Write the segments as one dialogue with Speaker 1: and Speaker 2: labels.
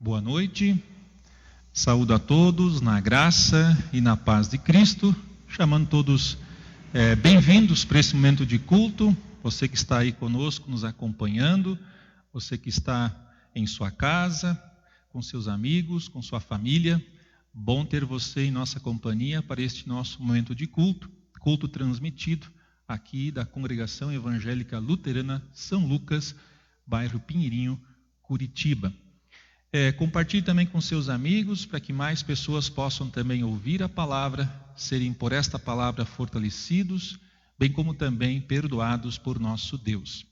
Speaker 1: Boa noite, saúdo a todos na graça e na paz de Cristo, chamando todos bem-vindos para esse momento de culto, você que está aí conosco nos acompanhando, você que está em sua casa, com seus amigos, com sua família, bom ter você em nossa companhia para este nosso momento de culto transmitido aqui da Congregação Evangélica Luterana São Lucas, bairro Pinheirinho, Curitiba. Compartilhe também com seus amigos, para que mais pessoas possam também ouvir a palavra, serem por esta palavra fortalecidos, bem como também perdoados por nosso Deus.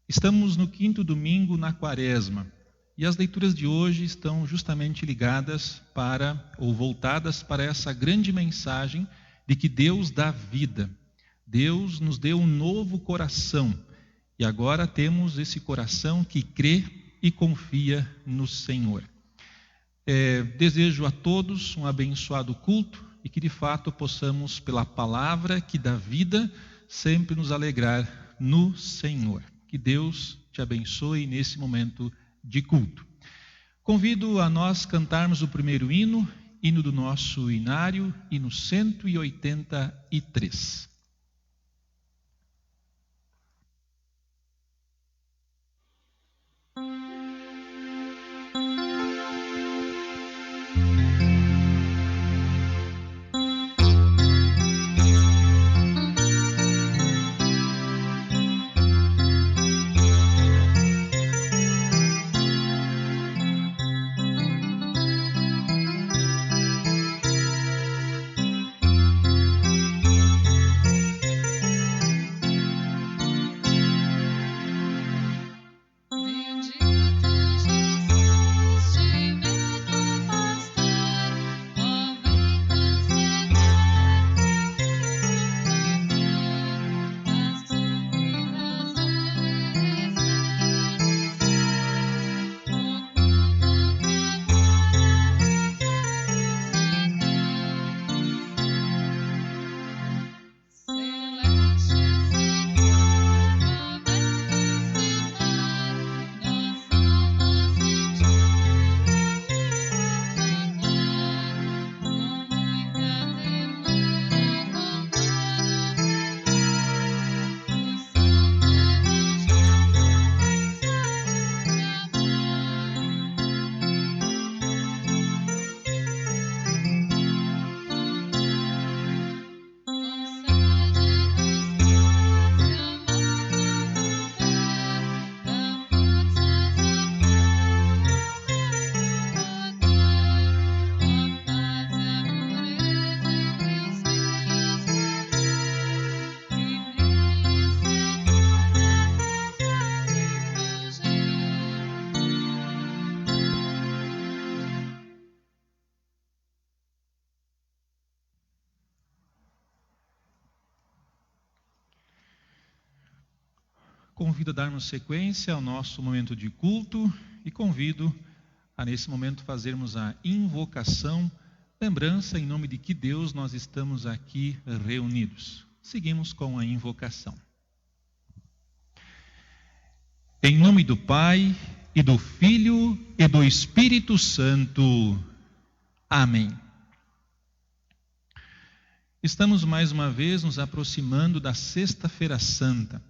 Speaker 1: Estamos no 5º domingo na Quaresma, e as leituras de hoje estão justamente ligadas ou voltadas para essa grande mensagem de que Deus dá vida. Deus nos deu um novo coração, e agora temos esse coração que crê e confia no Senhor. Desejo a todos um abençoado culto e que de fato possamos, pela palavra que dá vida, sempre nos alegrar no Senhor. Que Deus te abençoe nesse momento de culto. Convido a nós cantarmos o primeiro hino do nosso inário, hino 183. Convido a darmos sequência ao nosso momento de culto e convido a nesse momento fazermos a invocação, lembrança em nome de que Deus nós estamos aqui reunidos. Seguimos com a invocação. Em nome do Pai, e do Filho, e do Espírito Santo. Amém. Estamos mais uma vez nos aproximando da Sexta-feira Santa.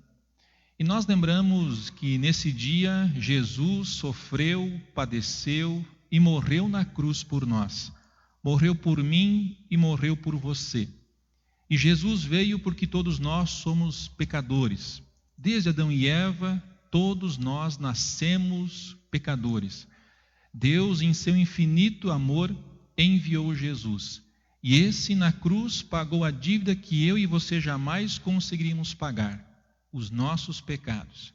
Speaker 1: E nós lembramos que nesse dia Jesus sofreu, padeceu e morreu na cruz por nós. Morreu por mim e morreu por você. E Jesus veio porque todos nós somos pecadores. Desde Adão e Eva, todos nós nascemos pecadores. Deus, em seu infinito amor, enviou Jesus. E esse na cruz pagou a dívida que eu e você jamais conseguiríamos pagar. Os nossos pecados.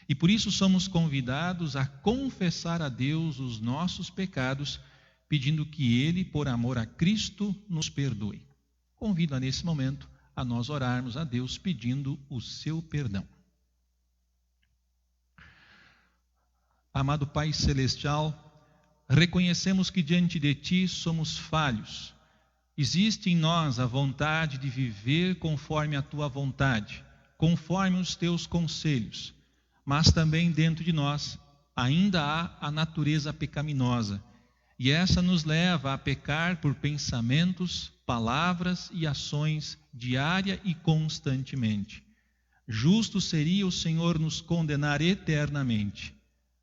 Speaker 1: E por isso somos convidados a confessar a Deus os nossos pecados, pedindo que Ele, por amor a Cristo, nos perdoe. Convido nesse momento a nós orarmos a Deus pedindo o seu perdão. Amado Pai Celestial, reconhecemos que diante de Ti somos falhos. Existe em nós a vontade de viver conforme a Tua vontade, conforme os Teus conselhos, mas também dentro de nós ainda há a natureza pecaminosa, e essa nos leva a pecar por pensamentos, palavras e ações diária e constantemente. Justo seria o Senhor nos condenar eternamente,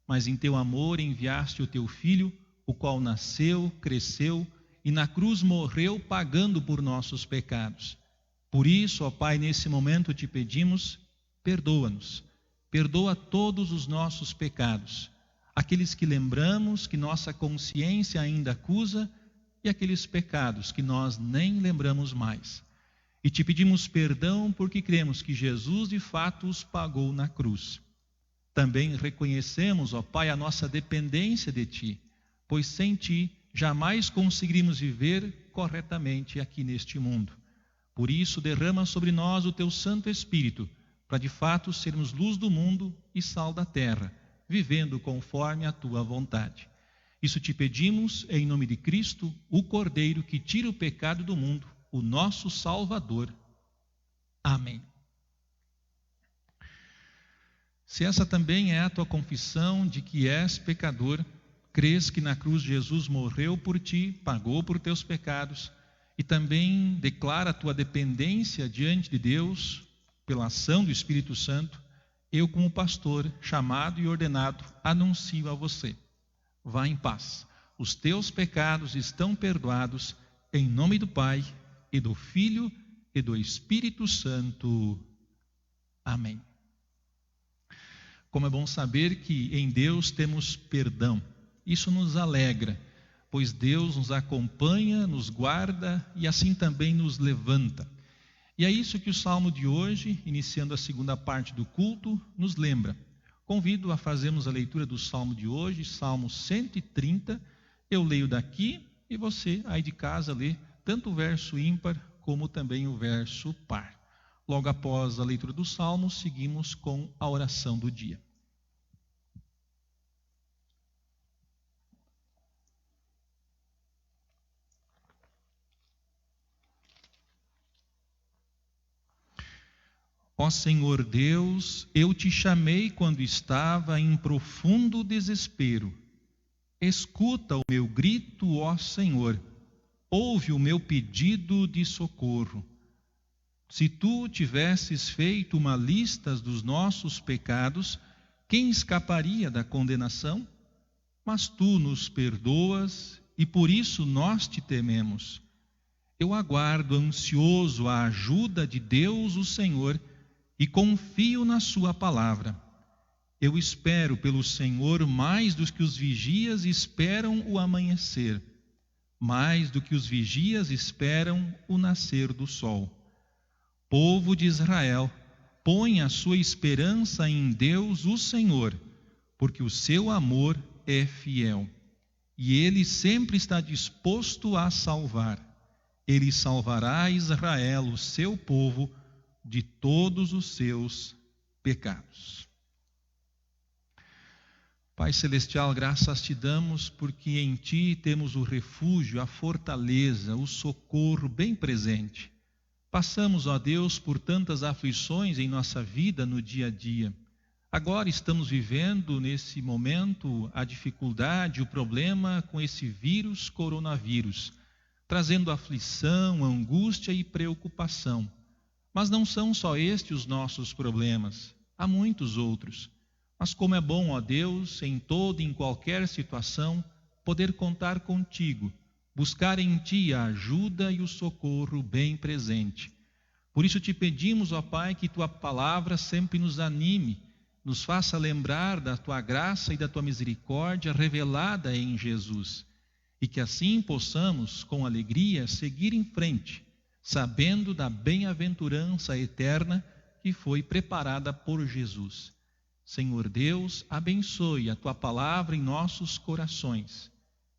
Speaker 1: mas em teu amor enviaste o teu Filho, o qual nasceu, cresceu e na cruz morreu pagando por nossos pecados. Por isso, ó Pai, nesse momento te pedimos, perdoa-nos, perdoa todos os nossos pecados, aqueles que lembramos, que nossa consciência ainda acusa, e aqueles pecados que nós nem lembramos mais. E te pedimos perdão porque cremos que Jesus de fato os pagou na cruz. Também reconhecemos, ó Pai, a nossa dependência de Ti, pois sem Ti jamais conseguiríamos viver corretamente aqui neste mundo. Por isso, derrama sobre nós o Teu Santo Espírito, para de fato sermos luz do mundo e sal da terra, vivendo conforme a Tua vontade. Isso te pedimos em nome de Cristo, o Cordeiro que tira o pecado do mundo, o nosso Salvador. Amém. Se essa também é a tua confissão de que és pecador, crês que na cruz Jesus morreu por ti, pagou por teus pecados, e também declara a tua dependência diante de Deus, pela ação do Espírito Santo, eu como pastor, chamado e ordenado, anuncio a você. Vá em paz, os teus pecados estão perdoados, em nome do Pai, e do Filho, e do Espírito Santo. Amém. Como é bom saber que em Deus temos perdão. Isso nos alegra, pois Deus nos acompanha, nos guarda e assim também nos levanta. E é isso que o Salmo de hoje, iniciando a segunda parte do culto, nos lembra. Convido a fazermos a leitura do Salmo de hoje, Salmo 130. Eu leio daqui e você aí de casa lê tanto o verso ímpar como também o verso par. Logo após a leitura do Salmo, seguimos com a oração do dia. Ó Senhor Deus, eu te chamei quando estava em profundo desespero. Escuta o meu grito, ó Senhor. Ouve o meu pedido de socorro. Se tu tivesses feito uma lista dos nossos pecados, quem escaparia da condenação? Mas tu nos perdoas e por isso nós te tememos. Eu aguardo ansioso a ajuda de Deus, o Senhor, e confio na sua palavra. Eu espero pelo Senhor mais do que os vigias esperam o amanhecer, mais do que os vigias esperam o nascer do sol. Povo de Israel, põe a sua esperança em Deus, o Senhor, porque o seu amor é fiel, e Ele sempre está disposto a salvar. Ele salvará Israel, o seu povo, de todos os seus pecados. Pai Celestial, graças te damos porque em Ti temos o refúgio, a fortaleza, o socorro bem presente. Passamos, ó Deus, por tantas aflições em nossa vida no dia a dia. Agora estamos vivendo nesse momento a dificuldade, o problema com esse vírus, coronavírus, trazendo aflição, angústia e preocupação. Mas não são só estes os nossos problemas, há muitos outros. Mas como é bom, ó Deus, em toda e em qualquer situação, poder contar contigo, buscar em Ti a ajuda e o socorro bem presente. Por isso te pedimos, ó Pai, que Tua palavra sempre nos anime, nos faça lembrar da Tua graça e da Tua misericórdia revelada em Jesus, e que assim possamos, com alegria, seguir em frente, sabendo da bem-aventurança eterna que foi preparada por Jesus. Senhor Deus, abençoe a Tua palavra em nossos corações.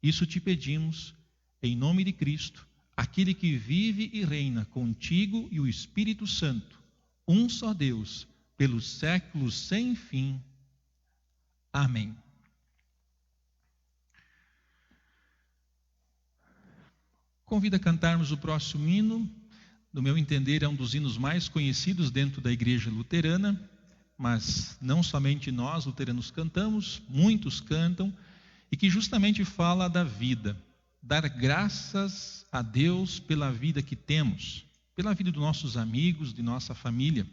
Speaker 1: Isso te pedimos, em nome de Cristo, aquele que vive e reina contigo e o Espírito Santo, um só Deus, pelos séculos sem fim. Amém. Convido a cantarmos o próximo hino. No meu entender, é um dos hinos mais conhecidos dentro da Igreja Luterana. mas não somente nós, luteranos, cantamos, muitos cantam, e que justamente fala da vida. Dar graças a Deus pela vida que temos, pela vida dos nossos amigos, de nossa família.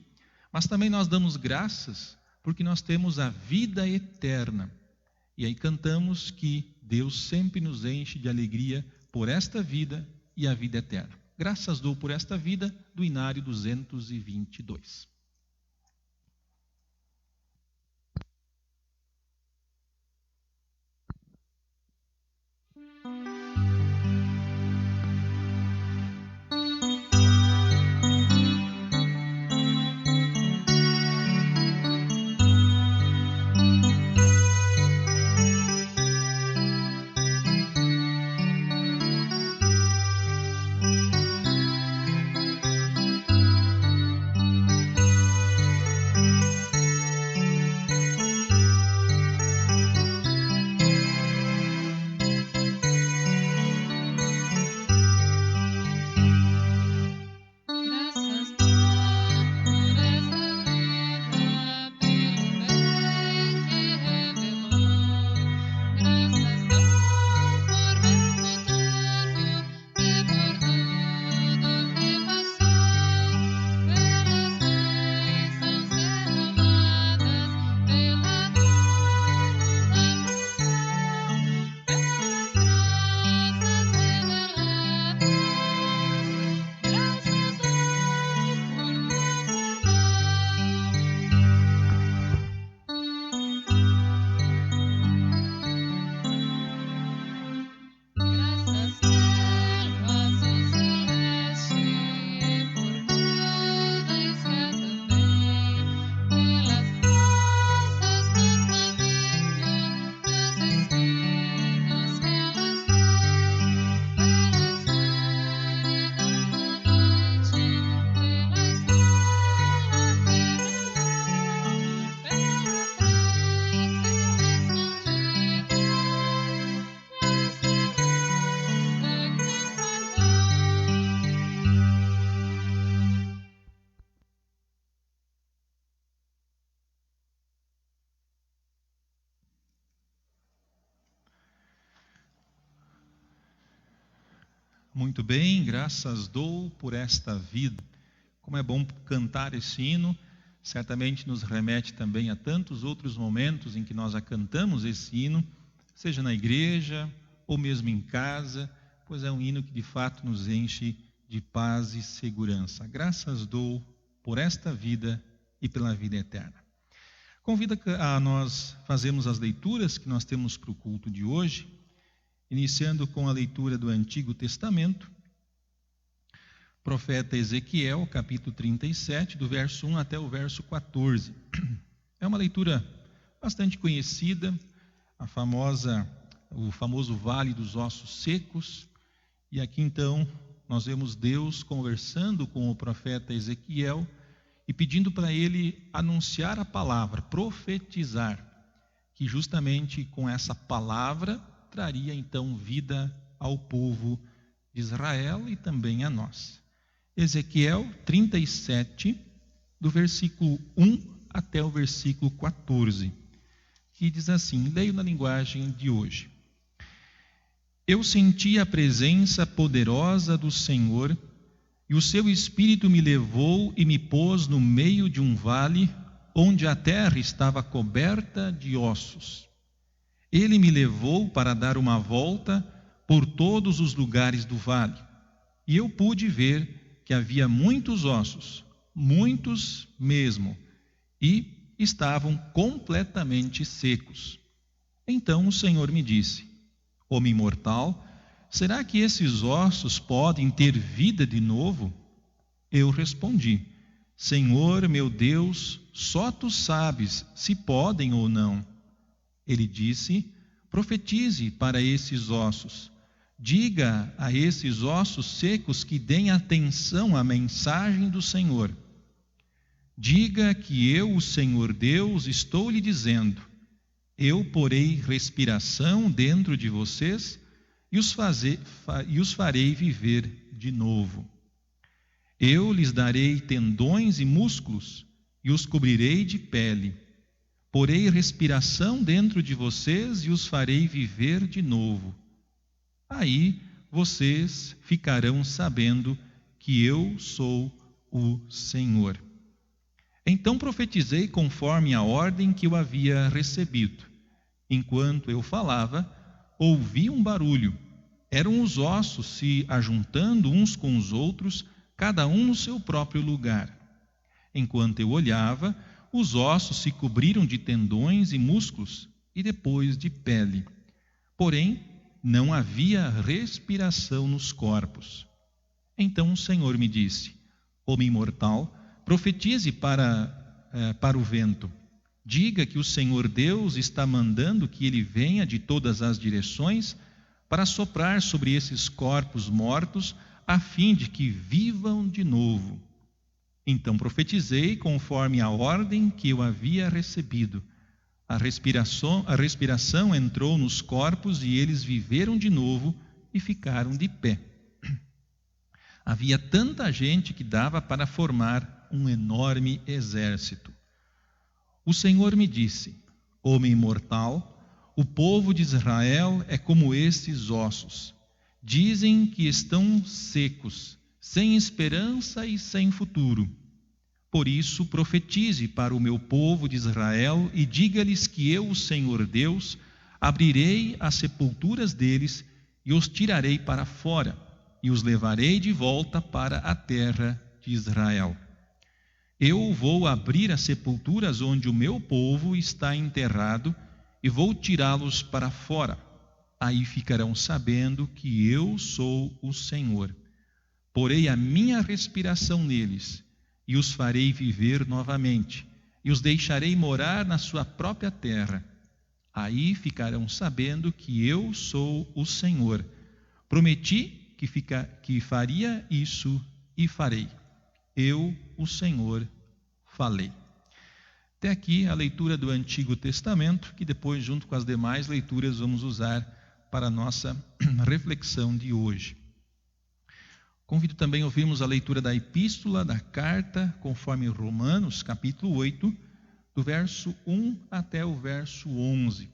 Speaker 1: Mas também nós damos graças porque nós temos a vida eterna. E aí cantamos que Deus sempre nos enche de alegria por esta vida e a vida eterna. Graças dou por esta vida, do Inário 222. Muito bem, graças dou por esta vida. Como é bom cantar esse hino, certamente nos remete também a tantos outros momentos em que nós cantamos esse hino, seja na igreja ou mesmo em casa, pois é um hino que de fato nos enche de paz e segurança. Graças dou por esta vida e pela vida eterna. Convido a nós fazermos as leituras que nós temos para o culto de hoje, iniciando com a leitura do Antigo Testamento, profeta Ezequiel, capítulo 37, do verso 1 até o verso 14. É uma leitura bastante conhecida, o famoso Vale dos Ossos Secos, e aqui então nós vemos Deus conversando com o profeta Ezequiel e pedindo para ele anunciar a palavra, profetizar, que justamente com essa palavra traria então vida ao povo de Israel e também a nós. Ezequiel 37, do versículo 1 até o versículo 14, que diz assim, leio na linguagem de hoje. Eu senti a presença poderosa do Senhor, e o seu Espírito me levou e me pôs no meio de um vale, onde a terra estava coberta de ossos. Ele me levou para dar uma volta por todos os lugares do vale, e eu pude ver que havia muitos ossos, muitos mesmo, e estavam completamente secos. Então o Senhor me disse, homem mortal, será que esses ossos podem ter vida de novo? Eu respondi, Senhor meu Deus, só tu sabes se podem ou não. Ele disse, profetize para esses ossos. Diga a esses ossos secos que deem atenção à mensagem do Senhor. Diga que eu, o Senhor Deus, estou lhe dizendo, eu porei respiração dentro de vocês e os farei viver de novo. Eu lhes darei tendões e músculos, e os cobrirei de pele. Porei respiração dentro de vocês e os farei viver de novo. Aí vocês ficarão sabendo que eu sou o Senhor. Então profetizei conforme a ordem que eu havia recebido. Enquanto eu falava, ouvi um barulho. Eram os ossos se ajuntando uns com os outros, cada um no seu próprio lugar. Enquanto eu olhava, os ossos se cobriram de tendões e músculos e depois de pele. Porém, não havia respiração nos corpos. Então o Senhor me disse: homem mortal, profetize para o vento. Diga que o Senhor Deus está mandando que ele venha de todas as direções para soprar sobre esses corpos mortos, a fim de que vivam de novo. Então profetizei conforme a ordem que eu havia recebido. A respiração entrou nos corpos e eles viveram de novo e ficaram de pé. Havia tanta gente que dava para formar um enorme exército. O Senhor me disse: homem mortal, o povo de Israel é como estes ossos. Dizem que estão secos, sem esperança e sem futuro. Por isso profetize para o meu povo de Israel e diga-lhes que eu, o Senhor Deus, abrirei as sepulturas deles e os tirarei para fora e os levarei de volta para a terra de Israel. Eu vou abrir as sepulturas onde o meu povo está enterrado e vou tirá-los para fora. Aí ficarão sabendo que eu sou o Senhor. Porei a minha respiração neles e os farei viver novamente e os deixarei morar na sua própria terra. Aí ficarão sabendo que eu sou o Senhor. Prometi que faria isso e farei. Eu, o Senhor, falei. Até aqui a leitura do Antigo Testamento, que depois, junto com as demais leituras, vamos usar para a nossa reflexão de hoje. Convido também a ouvirmos a leitura da epístola, da carta, conforme Romanos, capítulo 8, do verso 1 até o verso 11.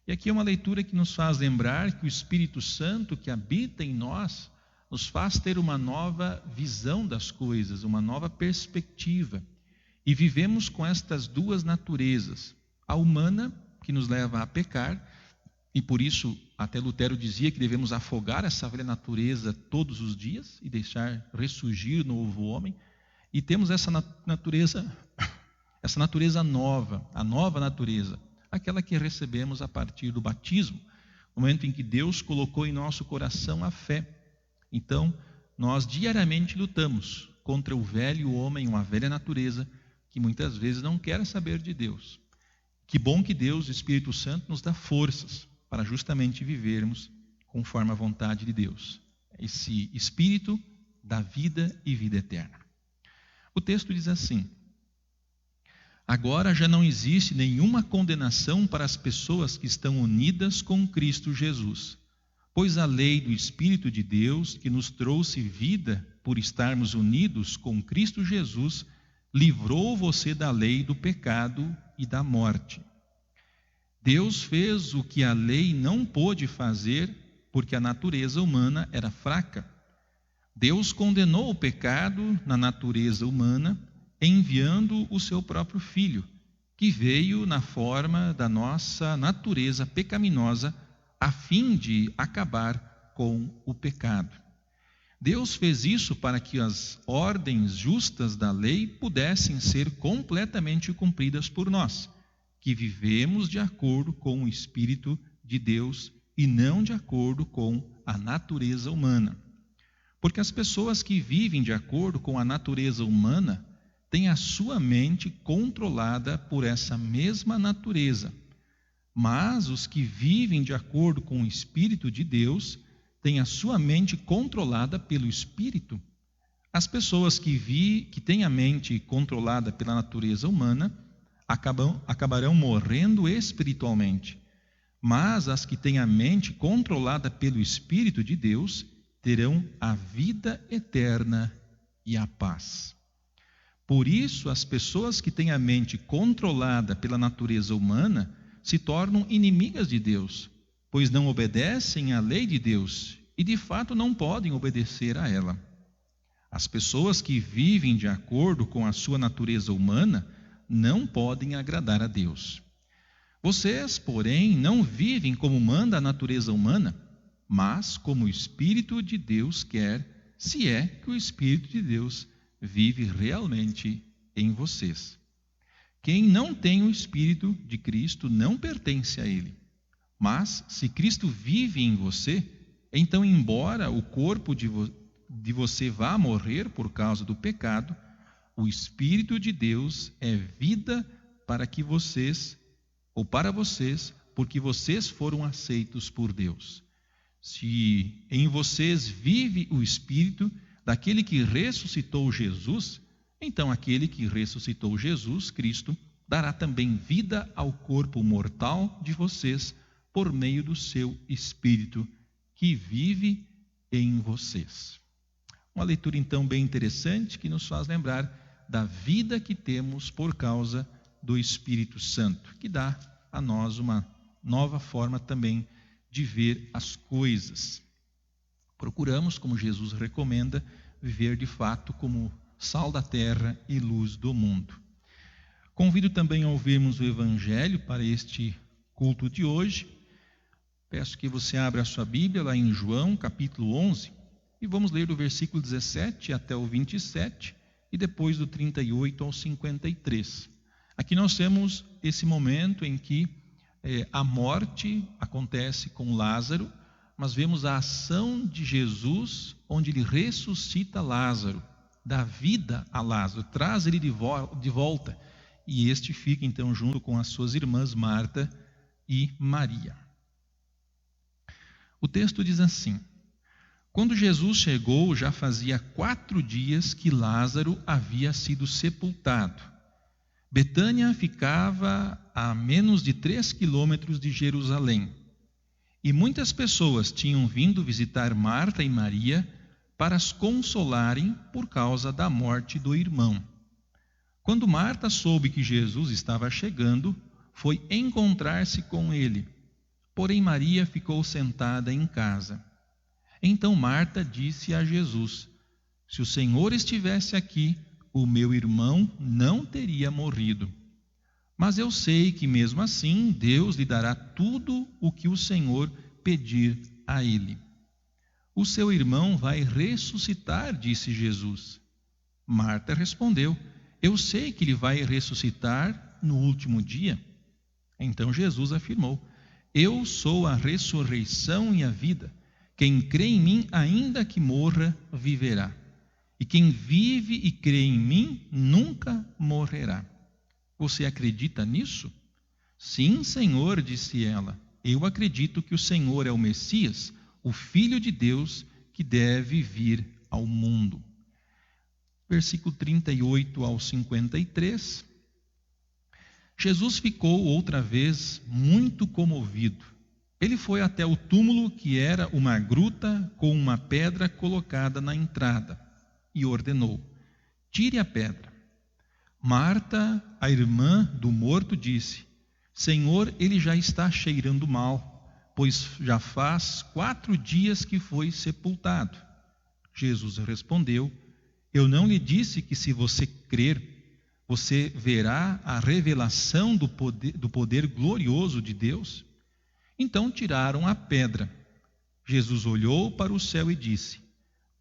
Speaker 1: E aqui é uma leitura que nos faz lembrar que o Espírito Santo que habita em nós nos faz ter uma nova visão das coisas, uma nova perspectiva. E vivemos com estas duas naturezas, a humana, que nos leva a pecar, e por isso até Lutero dizia que devemos afogar essa velha natureza todos os dias e deixar ressurgir o novo homem, e temos essa natureza nova, a nova natureza, aquela que recebemos a partir do batismo, no momento em que Deus colocou em nosso coração a fé. Então, nós diariamente lutamos contra o velho homem, uma velha natureza, que muitas vezes não quer saber de Deus. Que bom que Deus, o Espírito Santo, nos dá forças para justamente vivermos conforme a vontade de Deus. Esse Espírito da vida e vida eterna. O texto diz assim: agora já não existe nenhuma condenação para as pessoas que estão unidas com Cristo Jesus. Pois a lei do Espírito de Deus, que nos trouxe vida por estarmos unidos com Cristo Jesus, livrou você da lei do pecado e da morte. Deus fez o que a lei não pôde fazer, porque a natureza humana era fraca. Deus condenou o pecado na natureza humana, enviando o seu próprio Filho, que veio na forma da nossa natureza pecaminosa, a fim de acabar com o pecado. Deus fez isso para que as ordens justas da lei pudessem ser completamente cumpridas por nós, que vivemos de acordo com o Espírito de Deus e não de acordo com a natureza humana. Porque as pessoas que vivem de acordo com a natureza humana têm a sua mente controlada por essa mesma natureza. Mas os que vivem de acordo com o Espírito de Deus têm a sua mente controlada pelo Espírito. As pessoas que têm a mente controlada pela natureza humana acabarão morrendo espiritualmente. Mas as que têm a mente controlada pelo Espírito de Deus terão a vida eterna e a paz. Por isso, as pessoas que têm a mente controlada pela natureza humana se tornam inimigas de Deus, pois não obedecem à lei de Deus e, de fato, não podem obedecer a ela. As pessoas que vivem de acordo com a sua natureza humana não podem agradar a Deus. Vocês, porém, não vivem como manda a natureza humana, mas como o Espírito de Deus quer, se é que o Espírito de Deus vive realmente em vocês. Quem não tem o Espírito de Cristo não pertence a Ele. Mas, se Cristo vive em você, então, embora o corpo de você vá morrer por causa do pecado, o Espírito de Deus é vida para vocês, porque vocês foram aceitos por Deus. Se em vocês vive o Espírito daquele que ressuscitou Jesus, então aquele que ressuscitou Jesus, Cristo, dará também vida ao corpo mortal de vocês por meio do seu Espírito que vive em vocês. Uma leitura então bem interessante que nos faz lembrar da vida que temos por causa do Espírito Santo, que dá a nós uma nova forma também de ver as coisas. Procuramos, como Jesus recomenda, viver de fato como sal da terra e luz do mundo. Convido também a ouvirmos o Evangelho para este culto de hoje. Peço que você abra a sua Bíblia lá em João, capítulo 11, e vamos ler do versículo 17 até o 27 e depois do 38 ao 53. Aqui nós temos esse momento em que a morte acontece com Lázaro, mas vemos a ação de Jesus, onde ele ressuscita Lázaro, dá vida a Lázaro, traz ele de volta, e este fica então junto com as suas irmãs Marta e Maria. O texto diz assim: quando Jesus chegou, já fazia 4 dias que Lázaro havia sido sepultado. Betânia ficava a menos de 3 quilômetros de Jerusalém. E muitas pessoas tinham vindo visitar Marta e Maria para as consolarem por causa da morte do irmão. Quando Marta soube que Jesus estava chegando, foi encontrar-se com ele. Porém, Maria ficou sentada em casa. Então Marta disse a Jesus: se o Senhor estivesse aqui, o meu irmão não teria morrido. Mas eu sei que mesmo assim Deus lhe dará tudo o que o Senhor pedir a ele. O seu irmão vai ressuscitar, disse Jesus. Marta respondeu: eu sei que ele vai ressuscitar no último dia. Então Jesus afirmou: eu sou a ressurreição e a vida. Quem crê em mim, ainda que morra, viverá. E quem vive e crê em mim, nunca morrerá. Você acredita nisso? Sim, Senhor, disse ela. Eu acredito que o Senhor é o Messias, o Filho de Deus, que deve vir ao mundo. Versículo 38 ao 53. Jesus ficou outra vez muito comovido. Ele foi até o túmulo, que era uma gruta com uma pedra colocada na entrada, e ordenou: tire a pedra. Marta, a irmã do morto, disse: Senhor, ele já está cheirando mal, pois já faz 4 dias que foi sepultado. Jesus respondeu: eu não lhe disse que se você crer, você verá a revelação do poder glorioso de Deus? Então tiraram a pedra. Jesus olhou para o céu e disse: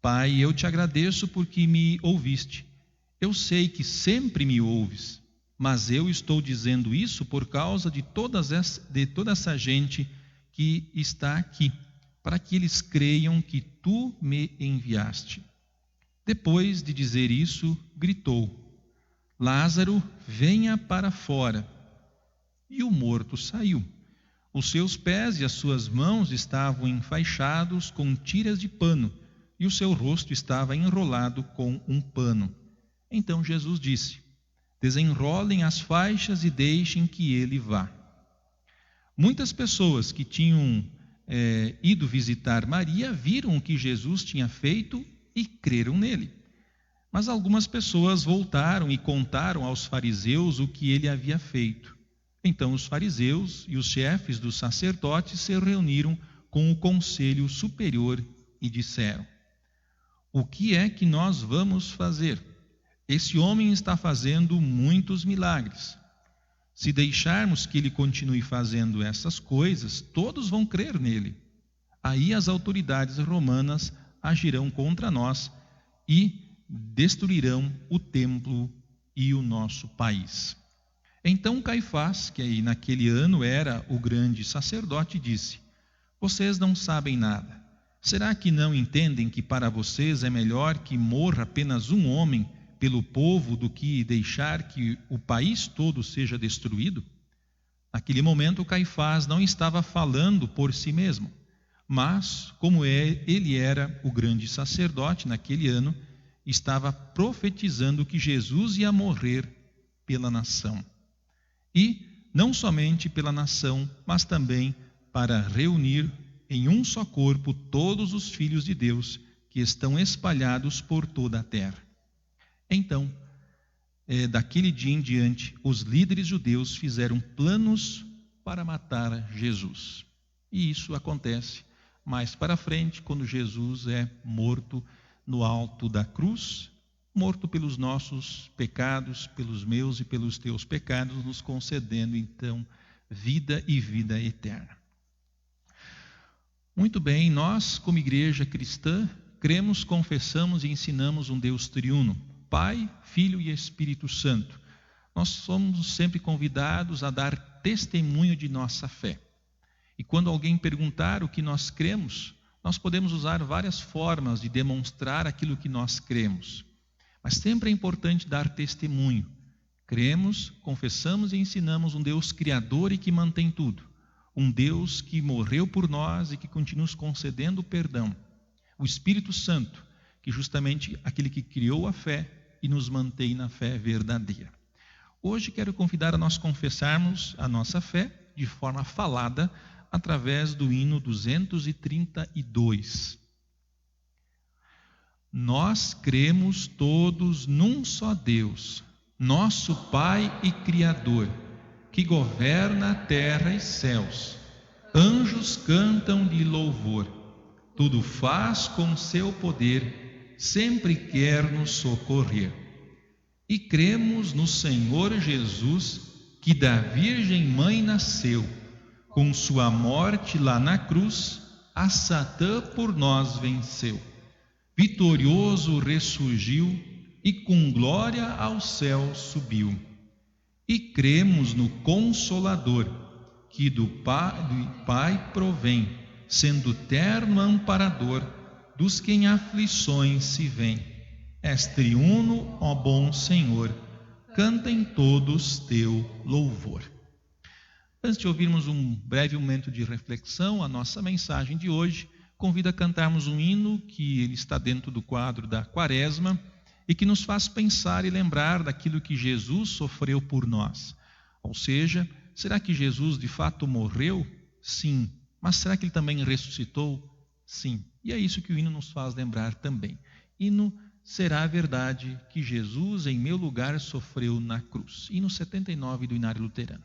Speaker 1: Pai, eu te agradeço porque me ouviste. Eu sei que sempre me ouves, mas eu estou dizendo isso por causa de toda essa gente que está aqui, para que eles creiam que tu me enviaste. Depois de dizer isso, gritou: Lázaro, venha para fora. E o morto saiu. Os seus pés e as suas mãos estavam enfaixados com tiras de pano, e o seu rosto estava enrolado com um pano. Então Jesus disse: desenrolem as faixas e deixem que ele vá. Muitas pessoas que tinham ido visitar Maria viram o que Jesus tinha feito e creram nele. Mas algumas pessoas voltaram e contaram aos fariseus o que ele havia feito. Então os fariseus e os chefes dos sacerdotes se reuniram com o conselho superior e disseram: o que é que nós vamos fazer? Esse homem está fazendo muitos milagres. Se deixarmos que ele continue fazendo essas coisas, todos vão crer nele. Aí as autoridades romanas agirão contra nós e destruirão o templo e o nosso país. Então Caifás, que aí naquele ano era o grande sacerdote, disse: vocês não sabem nada. Será que não entendem que para vocês é melhor que morra apenas um homem pelo povo do que deixar que o país todo seja destruído? Naquele momento Caifás não estava falando por si mesmo, mas como ele era o grande sacerdote naquele ano, estava profetizando que Jesus ia morrer pela nação. E não somente pela nação, mas também para reunir em um só corpo todos os filhos de Deus que estão espalhados por toda a terra. Então, daquele dia em diante, os líderes judeus fizeram planos para matar Jesus. E isso acontece mais para frente, quando Jesus é morto no alto da cruz, morto pelos nossos pecados, pelos meus e pelos teus pecados, nos concedendo então vida e vida eterna. Muito bem, nós como igreja cristã cremos, confessamos e ensinamos um Deus triuno, Pai, Filho e Espírito Santo. Nós somos sempre convidados a dar testemunho de nossa fé. E quando alguém perguntar o que nós cremos, nós podemos usar várias formas de demonstrar aquilo que nós cremos. Mas sempre é importante dar testemunho. Cremos, confessamos e ensinamos um Deus criador e que mantém tudo. Um Deus que morreu por nós e que continua nos concedendo perdão. O Espírito Santo, que justamente aquele que criou a fé e nos mantém na fé verdadeira. Hoje quero convidar a nós confessarmos a nossa fé de forma falada através do hino 232. Nós cremos todos num só Deus, nosso Pai e Criador, que governa a terra e céus. Anjos cantam-lhe louvor, tudo faz com seu poder, sempre quer nos socorrer. E cremos no Senhor Jesus, que da Virgem Mãe nasceu, com sua morte lá na cruz, a Satã por nós venceu. Vitorioso ressurgiu e com glória ao céu subiu. E cremos no Consolador, que do Pai provém, sendo terno amparador dos que em aflições se vêm. És triuno, ó bom Senhor, cantem todos teu louvor. Antes de ouvirmos um breve momento de reflexão, a nossa mensagem de hoje convida a cantarmos um hino que ele está dentro do quadro da Quaresma e que nos faz pensar e lembrar daquilo que Jesus sofreu por nós. Ou seja, será que Jesus de fato morreu? Sim. Mas será que ele também ressuscitou? Sim. E é isso que o hino nos faz lembrar também. Hino será a verdade que Jesus em meu lugar sofreu na cruz. Hino 79 do Inário Luterano.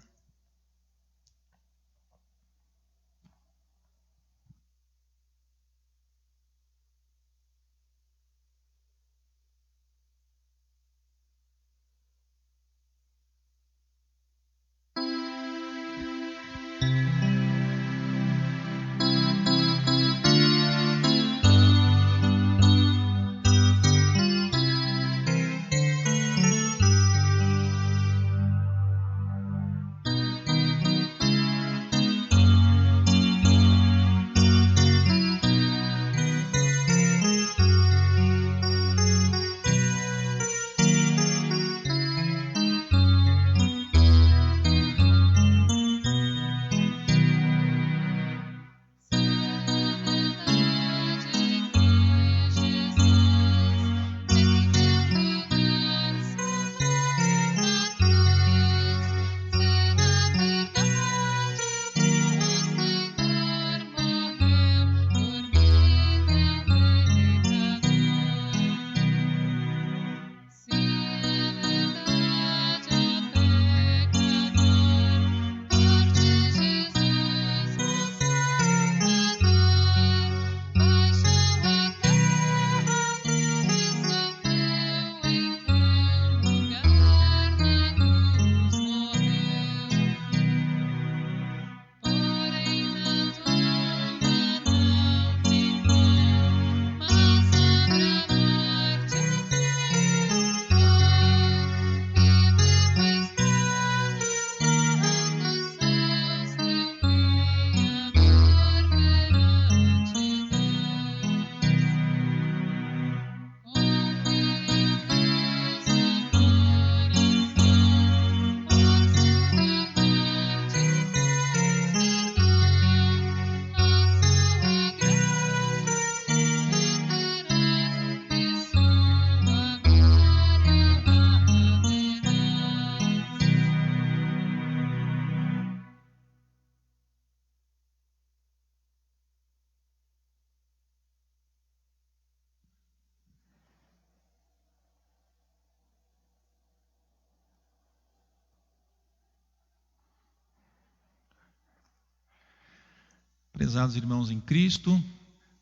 Speaker 1: Prezados irmãos em Cristo,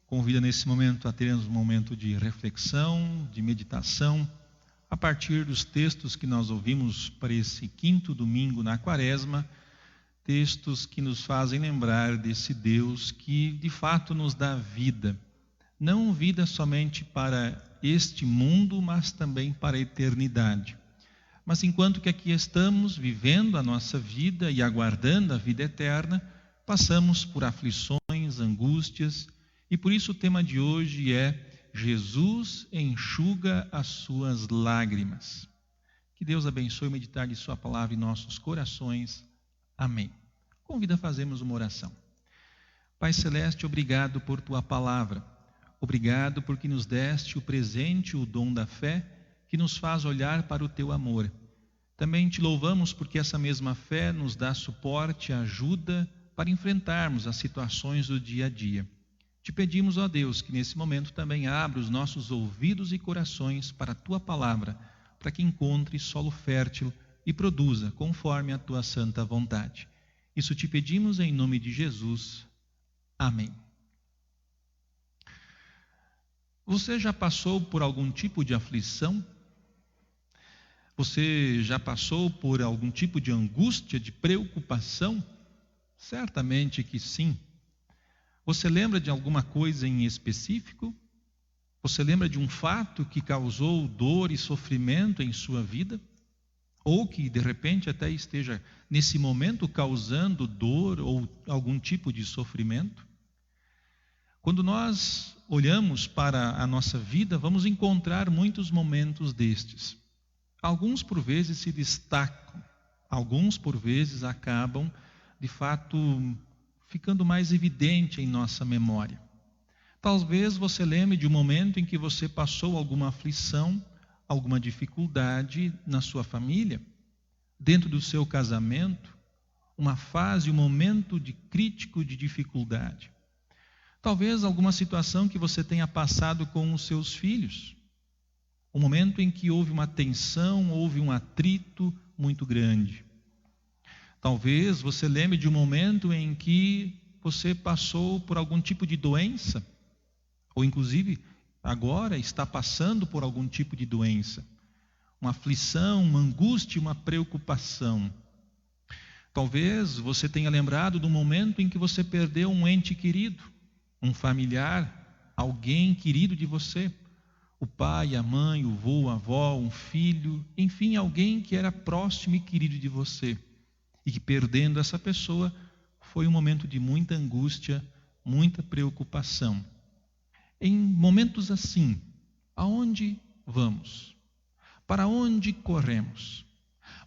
Speaker 1: convido nesse momento a termos um momento de reflexão, de meditação, a partir dos textos que nós ouvimos para esse quinto domingo na Quaresma, textos que nos fazem lembrar desse Deus que de fato nos dá vida, não vida somente para este mundo, mas também para a eternidade. Mas enquanto que aqui estamos vivendo a nossa vida e aguardando a vida eterna, passamos por aflições, angústias, e por isso o tema de hoje é Jesus enxuga as suas lágrimas. Que Deus abençoe meditar de sua palavra em nossos corações. Amém. Convido a fazermos uma oração. Pai Celeste, obrigado por tua palavra. Obrigado porque nos deste o presente, o dom da fé, que nos faz olhar para o teu amor. Também te louvamos porque essa mesma fé nos dá suporte, ajuda para enfrentarmos as situações do dia a dia. Te pedimos, ó Deus, que nesse momento também abra os nossos ouvidos e corações para a tua palavra, para que encontre solo fértil e produza conforme a tua santa vontade. Isso te pedimos em nome de Jesus. Amém. Você já passou por algum tipo de aflição? Você já passou por algum tipo de angústia, de preocupação? Certamente que sim. Você lembra de alguma coisa em específico? Você lembra de um fato que causou dor e sofrimento em sua vida? Ou que de repente até esteja nesse momento causando dor ou algum tipo de sofrimento? Quando nós olhamos para a nossa vida, vamos encontrar muitos momentos destes. Alguns por vezes se destacam, alguns por vezes acabam, de fato, ficando mais evidente em nossa memória. Talvez você lembre de um momento em que você passou alguma aflição, alguma dificuldade na sua família, dentro do seu casamento, uma fase, um momento de crítico de dificuldade. Talvez alguma situação que você tenha passado com os seus filhos, um momento em que houve uma tensão, houve um atrito muito grande. Talvez você lembre de um momento em que você passou por algum tipo de doença, ou inclusive agora está passando por algum tipo de doença, uma aflição, uma angústia, uma preocupação. Talvez você tenha lembrado do momento em que você perdeu um ente querido, um familiar, alguém querido de você, o pai, a mãe, o avô, a avó, um filho, enfim, alguém que era próximo e querido de você. E que perdendo essa pessoa foi um momento de muita angústia, muita preocupação. Em momentos assim, aonde vamos? Para onde corremos?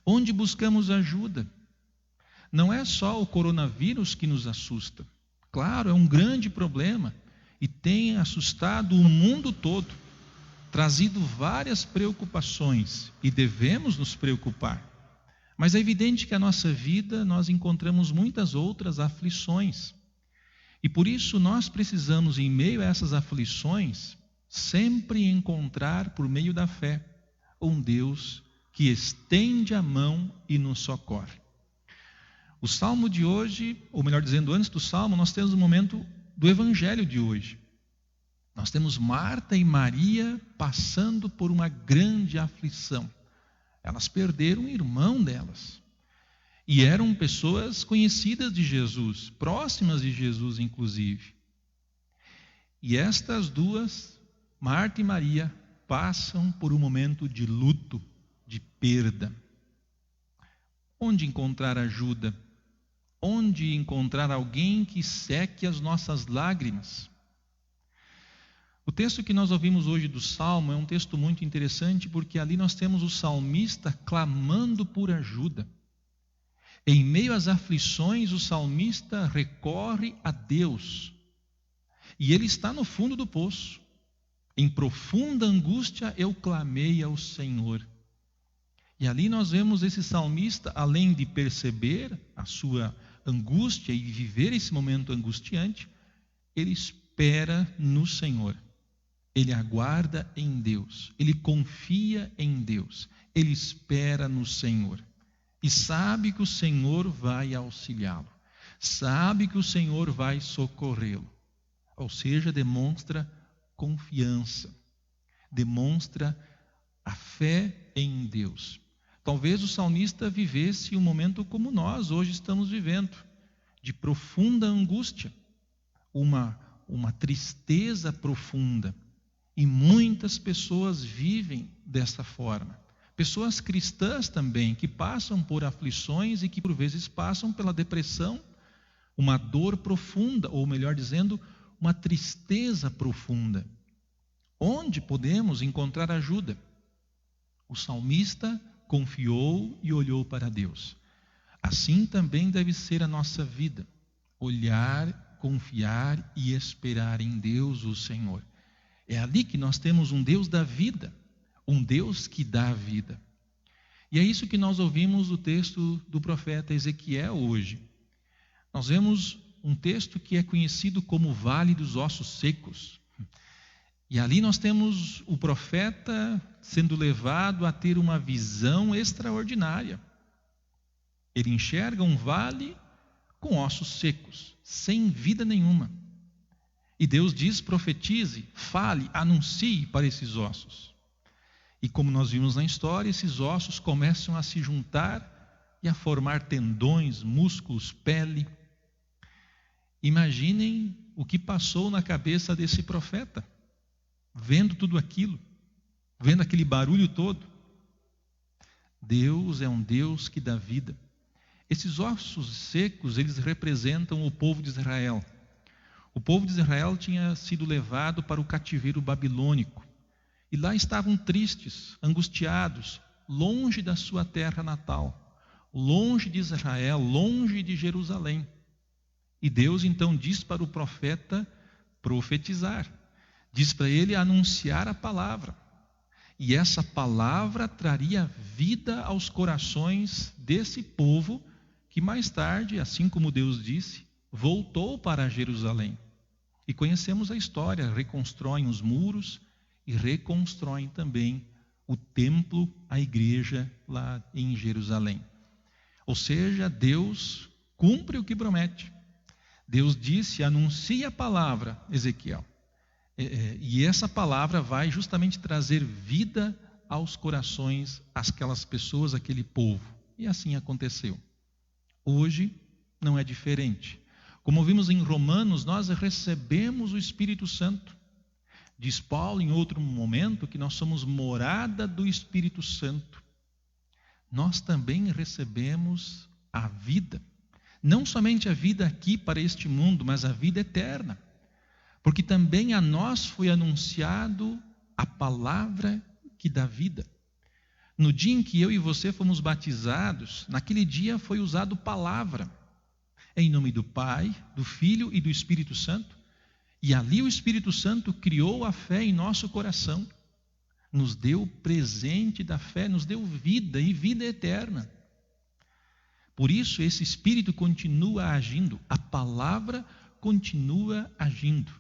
Speaker 1: Onde buscamos ajuda? Não é só o coronavírus que nos assusta. Claro, é um grande problema e tem assustado o mundo todo, trazido várias preocupações e devemos nos preocupar. Mas é evidente que a nossa vida nós encontramos muitas outras aflições. E por isso nós precisamos, em meio a essas aflições, sempre encontrar, por meio da fé, um Deus que estende a mão e nos socorre. O salmo de hoje, ou melhor dizendo, antes do salmo, nós temos o momento do evangelho de hoje. Nós temos Marta e Maria passando por uma grande aflição. Elas perderam um irmão delas. E eram pessoas conhecidas de Jesus, próximas de Jesus, inclusive. E estas duas, Marta e Maria, passam por um momento de luto, de perda. Onde encontrar ajuda? Onde encontrar alguém que seque as nossas lágrimas? O texto que nós ouvimos hoje do Salmo é um texto muito interessante, porque ali nós temos o salmista clamando por ajuda. Em meio às aflições, o salmista recorre a Deus. E ele está no fundo do poço. Em profunda angústia eu clamei ao Senhor. E ali nós vemos esse salmista, além de perceber a sua angústia e viver esse momento angustiante, ele espera no Senhor. Ele aguarda em Deus, ele confia em Deus, ele espera no Senhor e sabe que o Senhor vai auxiliá-lo. sabe que o Senhor vai socorrê-lo. Ou seja, demonstra confiança, demonstra a fé em Deus. Talvez o salmista vivesse um momento como nós hoje estamos vivendo, de profunda angústia, uma tristeza profunda. E muitas pessoas vivem dessa forma. Pessoas cristãs também, que passam por aflições e que por vezes passam pela depressão, uma dor profunda, ou melhor dizendo, uma tristeza profunda. Onde podemos encontrar ajuda? O salmista confiou e olhou para Deus. Assim também deve ser a nossa vida. Olhar, confiar e esperar em Deus, o Senhor. É ali que nós temos um Deus da vida, um Deus que dá vida. E é isso que nós ouvimos do texto do profeta Ezequiel hoje. Nós vemos um texto que é conhecido como Vale dos Ossos Secos. E ali nós temos o profeta sendo levado a ter uma visão extraordinária. Ele enxerga um vale com ossos secos, sem vida nenhuma. E Deus diz: profetize, fale, anuncie para esses ossos. E como nós vimos na história, esses ossos começam a se juntar e a formar tendões, músculos, pele. Imaginem o que passou na cabeça desse profeta, vendo tudo aquilo, vendo aquele barulho todo. Deus é um Deus que dá vida. Esses ossos secos, eles representam o povo de Israel. O povo de Israel tinha sido levado para o cativeiro babilônico. E lá estavam tristes, angustiados, longe da sua terra natal, longe de Israel, longe de Jerusalém. E Deus então diz para o profeta profetizar. Diz para ele anunciar a palavra. E essa palavra traria vida aos corações desse povo que mais tarde, assim como Deus disse, voltou para Jerusalém. E conhecemos a história, reconstroem os muros e reconstroem também o templo, a igreja lá em Jerusalém. Ou seja, Deus cumpre o que promete. Deus disse: anuncie a palavra, Ezequiel. E essa palavra vai justamente trazer vida aos corações, àquelas pessoas, aquele povo. E assim aconteceu. Hoje não é diferente. Como vimos em Romanos, nós recebemos o Espírito Santo. Diz Paulo em outro momento que nós somos morada do Espírito Santo. Nós também recebemos a vida. Não somente a vida aqui para este mundo, mas a vida eterna. Porque também a nós foi anunciado a palavra que dá vida. No dia em que eu e você fomos batizados, naquele dia foi usado palavra. Em nome do Pai, do Filho e do Espírito Santo. E ali o Espírito Santo criou a fé em nosso coração. Nos deu o presente da fé, nos deu vida e vida eterna. Por isso esse Espírito continua agindo. A palavra continua agindo.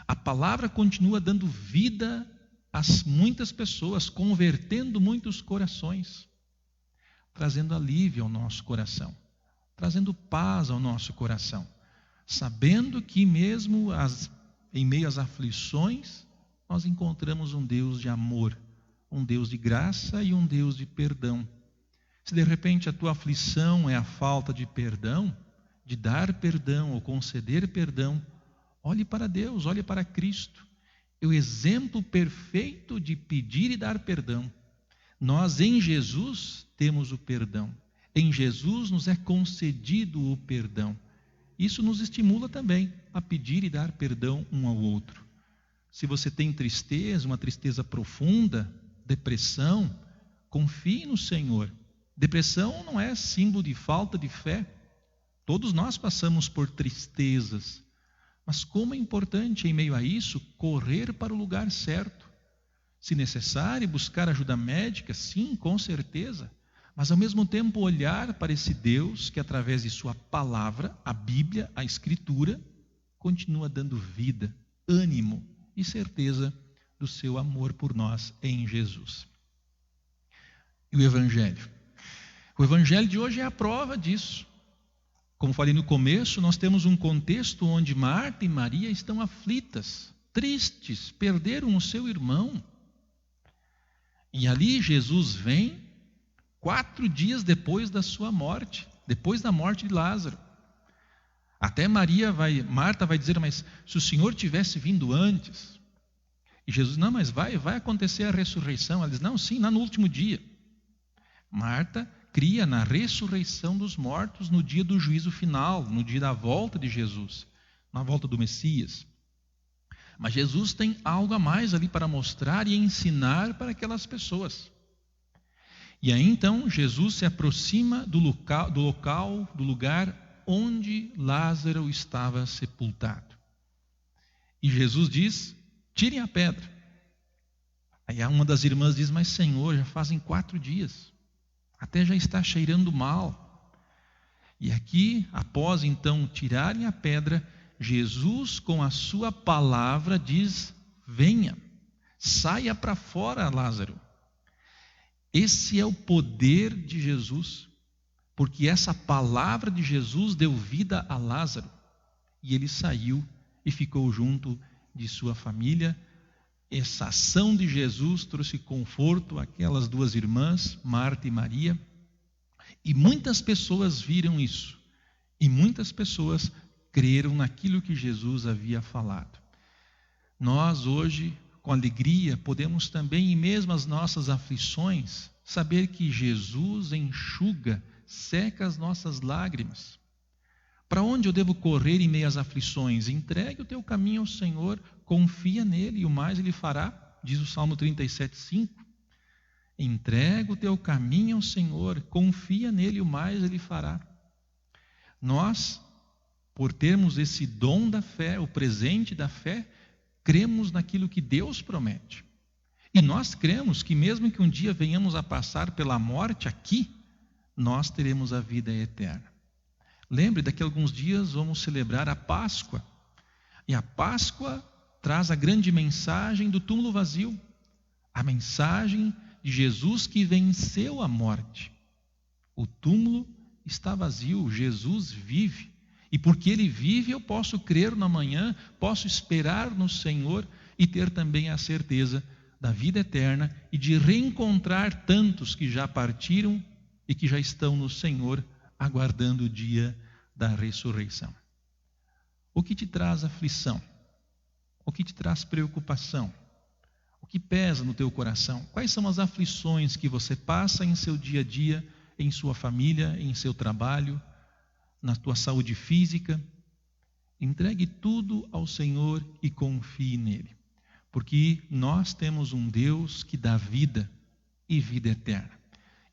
Speaker 1: A palavra continua dando vida a muitas pessoas, convertendo muitos corações, trazendo alívio ao nosso coração, trazendo paz ao nosso coração, sabendo que mesmo em meio às aflições, nós encontramos um Deus de amor, um Deus de graça e um Deus de perdão. Se de repente a tua aflição é a falta de perdão, de dar perdão ou conceder perdão, olhe para Deus, olhe para Cristo. É o exemplo perfeito de pedir e dar perdão. Nós em Jesus temos o perdão. Em Jesus nos é concedido o perdão. Isso nos estimula também a pedir e dar perdão um ao outro. Se você tem tristeza, uma tristeza profunda, depressão, confie no Senhor. Depressão não é símbolo de falta de fé. Todos nós passamos por tristezas. Mas como é importante, em meio a isso, correr para o lugar certo. Se necessário, buscar ajuda médica, sim, com certeza. Mas ao mesmo tempo olhar para esse Deus que através de sua palavra, a Bíblia, a Escritura, continua dando vida, ânimo e certeza do seu amor por nós em Jesus. E o Evangelho? O Evangelho de hoje é a prova disso. Como falei no começo, nós temos um contexto onde Marta e Maria estão aflitas, tristes, perderam o seu irmão. E ali Jesus vem 4 dias depois da sua morte, depois da morte de Lázaro. Até Marta vai dizer, mas se o Senhor tivesse vindo antes. E Jesus, não, mas vai acontecer a ressurreição. Ela diz, não, sim, lá no último dia. Marta cria na ressurreição dos mortos no dia do juízo final, no dia da volta de Jesus, na volta do Messias. Mas Jesus tem algo a mais ali para mostrar e ensinar para aquelas pessoas. E aí então Jesus se aproxima do lugar onde Lázaro estava sepultado. E Jesus diz, tirem a pedra. Aí uma das irmãs diz, mas Senhor, já fazem 4 dias. Até já está cheirando mal. E aqui, após então tirarem a pedra, Jesus com a sua palavra diz, venha, saia para fora, Lázaro. Esse é o poder de Jesus, porque essa palavra de Jesus deu vida a Lázaro. E ele saiu e ficou junto de sua família. Essa ação de Jesus trouxe conforto àquelas 2 irmãs, Marta e Maria, e muitas pessoas viram isso, e muitas pessoas creram naquilo que Jesus havia falado. Nós hoje, com alegria, podemos também, em mesmo as nossas aflições, saber que Jesus enxuga, seca as nossas lágrimas. Para onde eu devo correr em meio às aflições? Entregue o teu caminho ao Senhor, confia nele e o mais ele fará, diz o Salmo 37:5. Entrega o teu caminho ao Senhor, confia nele e o mais ele fará. Nós, por termos esse dom da fé, o presente da fé, cremos naquilo que Deus promete. E nós cremos que mesmo que um dia venhamos a passar pela morte aqui, nós teremos a vida eterna. Lembre, daqui a alguns dias vamos celebrar a Páscoa. E a Páscoa traz a grande mensagem do túmulo vazio. A mensagem de Jesus que venceu a morte. O túmulo está vazio, Jesus vive. E porque Ele vive, eu posso crer no amanhã, posso esperar no Senhor e ter também a certeza da vida eterna e de reencontrar tantos que já partiram e que já estão no Senhor, aguardando o dia da ressurreição. O que te traz aflição? O que te traz preocupação? O que pesa no teu coração? Quais são as aflições que você passa em seu dia a dia, em sua família, em seu trabalho, na tua saúde física? Entregue tudo ao Senhor e confie nele. Porque nós temos um Deus que dá vida e vida eterna.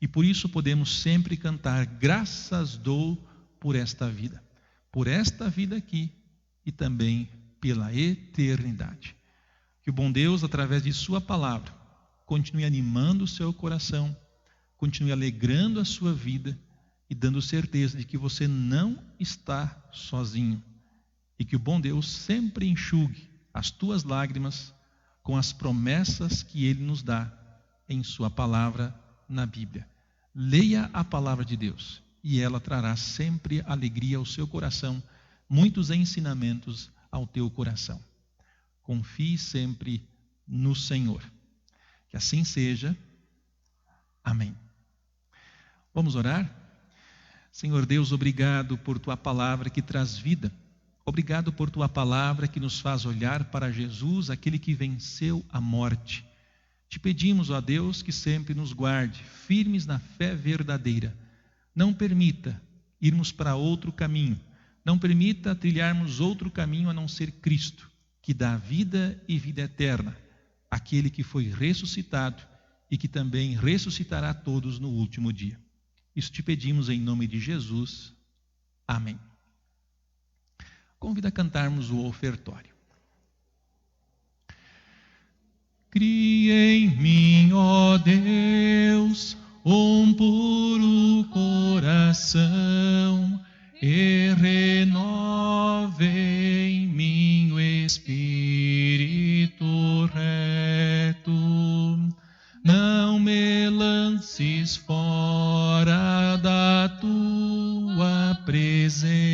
Speaker 1: E por isso podemos sempre cantar, graças dou por esta vida aqui e também pela eternidade. Que o bom Deus, através de sua palavra, continue animando o seu coração, continue alegrando a sua vida e dando certeza de que você não está sozinho. E que o bom Deus sempre enxugue as tuas lágrimas com as promessas que Ele nos dá em sua palavra na Bíblia. Leia a palavra de Deus e ela trará sempre alegria ao seu coração, muitos ensinamentos ao teu coração. Confie sempre no Senhor. Que assim seja. Amém. Vamos orar? Senhor Deus, obrigado por tua palavra que traz vida. Obrigado por tua palavra que nos faz olhar para Jesus, aquele que venceu a morte. Te pedimos, ó Deus, que sempre nos guarde, firmes na fé verdadeira. Não permita irmos para outro caminho. Não permita trilharmos outro caminho a não ser Cristo, que dá vida e vida eterna. Aquele que foi ressuscitado e que também ressuscitará todos no último dia. Isso te pedimos em nome de Jesus. Amém. Convido a cantarmos o ofertório. Cria em mim, ó Deus, um puro coração e renove em mim o espírito reto. Não me lances fora da tua presença,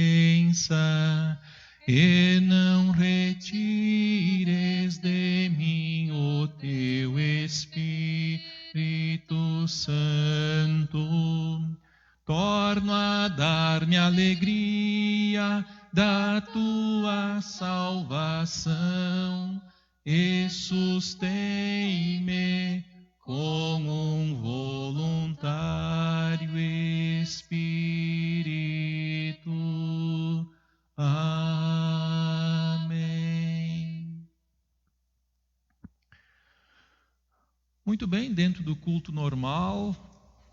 Speaker 1: presença, e não retires de mim o teu Espírito Santo. Torno a dar-me alegria da tua salvação e sustém-me como um voluntário Espírito. Amém. Muito bem, dentro do culto normal,